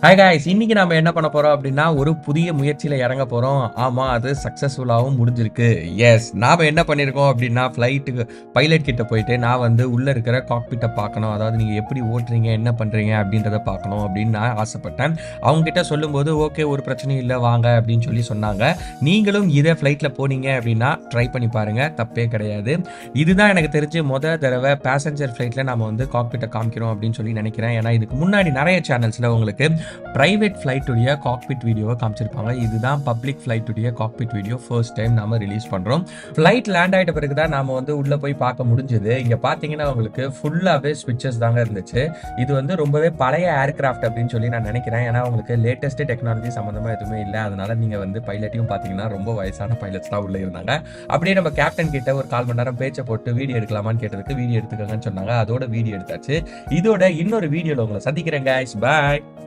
Hi guys, இன்னைக்கு நம்ம என்ன பண்ண போறோம் அப்படின்னா ஒரு புதிய முயற்சியில இறங்க போறோம். ஆமா, அது சக்சஸ்ஃபுல்லாவும் முடிஞ்சிருக்கு. எஸ், நாம என்ன பண்ணியிருக்கோம் அப்படின்னா ஃப்ளைட்டுக்கு பைலட் கிட்ட போயிட்டு நான் வந்து உள்ள இருக்கிற காக்பிட்டை பார்க்கணும், அதாவது நீங்க எப்படி ஓட்டுறீங்க என்ன பண்றீங்க அப்படின்றத பார்க்கணும் அப்படின்னு நான் ஆசைப்பட்டேன். அவங்க கிட்ட சொல்லும்போது ஓகே, ஒரு பிரச்சனையும் இல்லை வாங்க அப்படின்னு சொல்லி சொன்னாங்க. நீங்களும் இதே ஃப்ளைட்ல போனீங்க அப்படின்னா ட்ரை பண்ணி பாருங்க, தப்பே கிடையாது. இதுதான் எனக்கு தெரிஞ்சு தடவை பேசஞ்சர் ஃப்ளைட்ல நம்ம வந்து காக்பிட்டை காமிக்கிறோம் அப்படின்னு சொல்லி நினைக்கிறேன். ஏன்னா இதுக்கு முன்னாடி நிறைய சேனல்ஸ்ல உங்களுக்கு பிரைவேட் ஃப்ளைட்டுடைய காக்பிட் வீடியோவை காமிச்சிருப்பாங்க. இதுதான் பப்ளிக் ஃப்ளைட்டுடைய காக்பிட் வீடியோ ஃபர்ஸ்ட் டைம் நாம ரிலீஸ் பண்றோம். ஃப்ளைட் லேண்ட் ஆயிட்ட பிறகு தான் நாம வந்து உள்ள போய் பார்க்க முடிஞ்சது. இங்க பாத்தீங்கன்னா உங்களுக்கு ஃபுல்லாவே ஸ்விட்சஸ் தாங்க இருந்துச்சு. இது வந்து ரொம்பவே பழைய ஏர்கிராஃப்ட் அப்படின்னு சொல்லி நான் நினைக்கிறேன். ஏன்னா உங்களுக்கு லேட்டஸ்ட் டெக்னாலஜி சம்பந்தமா எதுவுமே இல்லை. அதனால நீங்க வந்து பைலட்டையும் பாத்தீங்கன்னா ரொம்ப வயசான பைலட்ஸ் தான் உள்ள இருந்தாங்க. அப்படியே நம்ம கேப்டன் கிட்ட ஒரு 1/4 மணி நேரம் பேச்சை போட்டு வீடியோ எடுக்கலாமான்னு கேட்டதுக்கு வீடியோ எடுத்துக்கங்கன்னு சொன்னாங்க. அதோட வீடியோ எடுத்தாச்சு. இதோட இன்னொரு வீடியோல உங்களை சந்திக்கிறேன் guys. Bye.